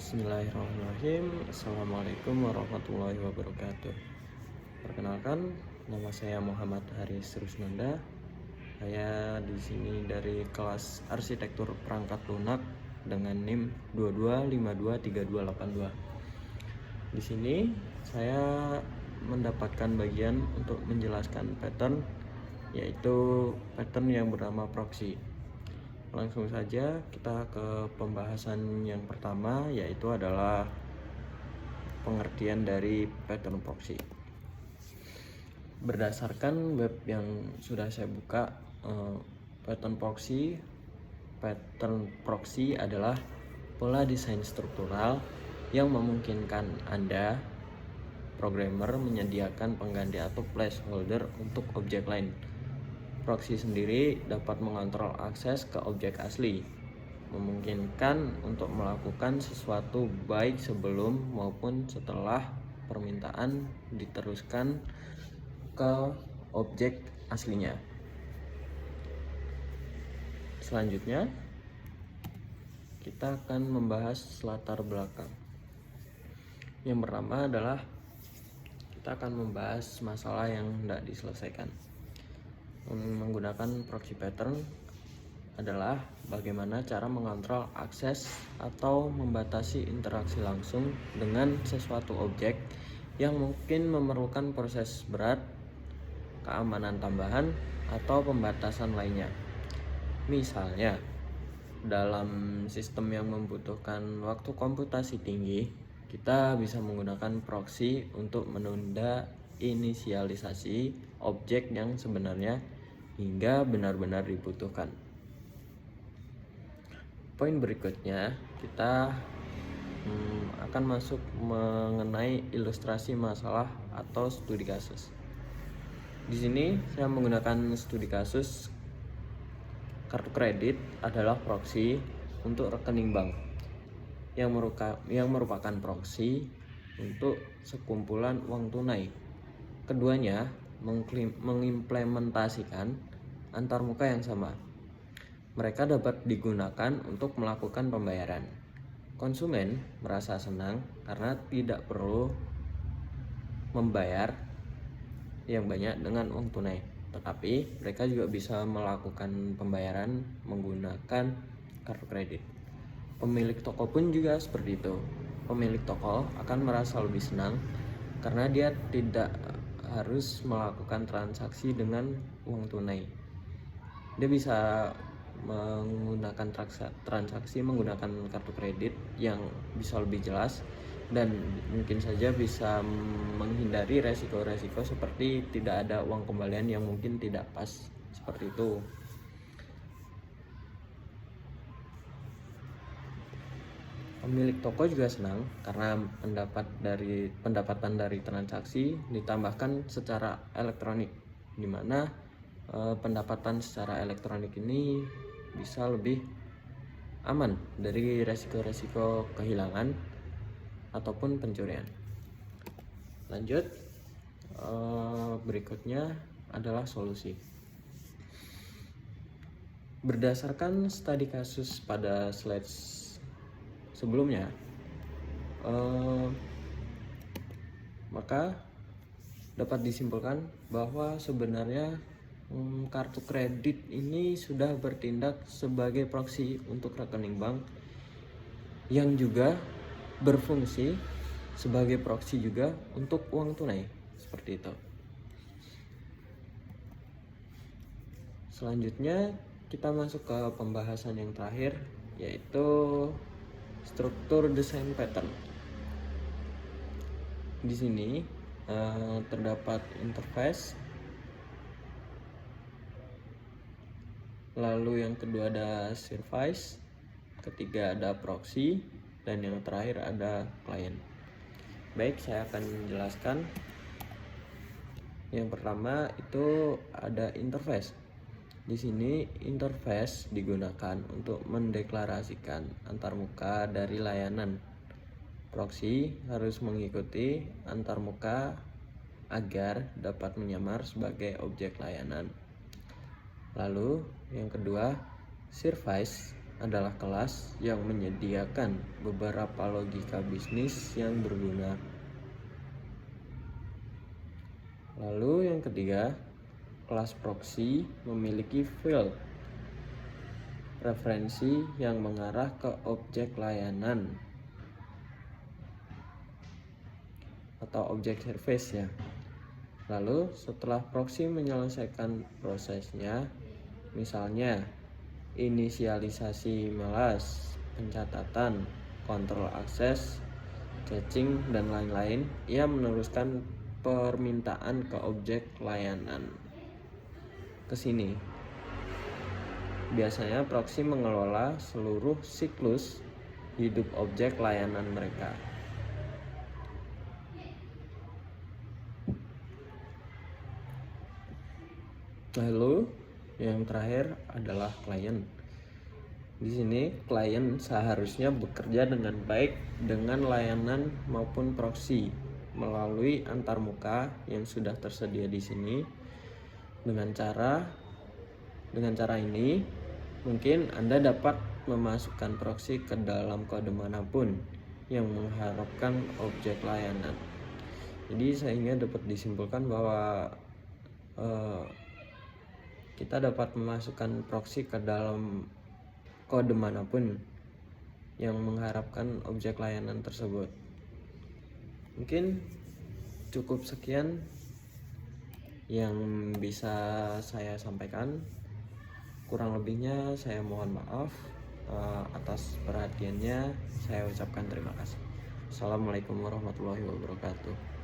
Bismillahirrahmanirrahim. Assalamualaikum warahmatullahi wabarakatuh. Perkenalkan, nama saya Muhammad Haris Rusnanda. Saya di sini dari kelas Arsitektur Perangkat Lunak dengan NIM 22523282. Di sini saya mendapatkan bagian untuk menjelaskan pattern, yaitu pattern yang bernama proxy. Langsung saja kita ke pembahasan yang pertama, yaitu adalah pengertian dari pattern proxy. Berdasarkan web yang sudah saya buka, pattern proxy adalah pola desain struktural yang memungkinkan Anda, programmer, menyediakan pengganti atau placeholder untuk objek lain. Proxy sendiri dapat mengontrol akses ke objek asli, memungkinkan untuk melakukan sesuatu baik sebelum maupun setelah permintaan diteruskan ke objek aslinya. Selanjutnya, kita akan membahas latar belakang. Yang pertama adalah kita akan membahas masalah yang tidak diselesaikan. Menggunakan proxy pattern adalah bagaimana cara mengontrol akses atau membatasi interaksi langsung dengan sesuatu objek yang mungkin memerlukan proses berat, keamanan tambahan, atau pembatasan lainnya. Misalnya, dalam sistem yang membutuhkan waktu komputasi tinggi, kita bisa menggunakan proxy untuk menunda inisialisasi objek yang sebenarnya hingga benar-benar dibutuhkan. Poin berikutnya, kita akan masuk mengenai ilustrasi masalah atau studi kasus. Di sini saya menggunakan studi kasus kartu kredit adalah proxy untuk rekening bank yang merupakan proxy untuk sekumpulan uang tunai. Keduanya mengimplementasikan antarmuka yang sama. Mereka dapat digunakan untuk melakukan pembayaran. Konsumen merasa senang karena tidak perlu membayar yang banyak dengan uang tunai, tetapi mereka juga bisa melakukan pembayaran menggunakan kartu kredit. Pemilik toko pun juga seperti itu. Pemilik toko akan merasa lebih senang karena dia tidak harus melakukan transaksi dengan uang tunai. Dia bisa menggunakan transaksi menggunakan kartu kredit yang bisa lebih jelas dan mungkin saja bisa menghindari resiko-resiko seperti tidak ada uang kembalian yang mungkin tidak pas, seperti itu. Pemilik toko juga senang karena pendapatan dari transaksi ditambahkan secara elektronik, di mana pendapatan secara elektronik ini bisa lebih aman dari resiko-resiko kehilangan ataupun pencurian. Lanjut, berikutnya adalah solusi. Berdasarkan studi kasus pada slide sebelumnya, maka dapat disimpulkan bahwa sebenarnya kartu kredit ini sudah bertindak sebagai proxy untuk rekening bank yang juga berfungsi sebagai proxy juga untuk uang tunai, seperti itu. Selanjutnya kita masuk ke pembahasan yang terakhir, yaitu struktur desain pattern. Di sini terdapat interface, lalu yang kedua ada service, ketiga ada proxy, dan yang terakhir ada client. Baik, saya akan menjelaskan. Yang pertama itu ada interface. Di sini interface digunakan untuk mendeklarasikan antarmuka dari layanan. Proxy harus mengikuti antarmuka agar dapat menyamar sebagai objek layanan. Lalu yang kedua, service adalah kelas yang menyediakan beberapa logika bisnis yang berguna. Lalu yang ketiga, kelas proxy memiliki field referensi yang mengarah ke objek layanan atau objek service ya. Lalu setelah proxy menyelesaikan prosesnya, misalnya inisialisasi melas, pencatatan, kontrol akses, caching, dan lain-lain, ia meneruskan permintaan ke objek layanan ke sini. Biasanya proxy mengelola seluruh siklus hidup objek layanan mereka. Lalu yang terakhir adalah klien. Di sini klien seharusnya bekerja dengan baik dengan layanan maupun proxy melalui antarmuka yang sudah tersedia di sini. Dengan cara ini, mungkin Anda dapat memasukkan proxy ke dalam kode manapun yang mengharapkan objek layanan. Jadi sehingga dapat disimpulkan bahwa kita dapat memasukkan proxy ke dalam kode manapun yang mengharapkan objek layanan tersebut. Mungkin cukup sekian yang bisa saya sampaikan. Kurang lebihnya saya mohon maaf. Atas perhatiannya saya ucapkan terima kasih. Assalamualaikum warahmatullahi wabarakatuh.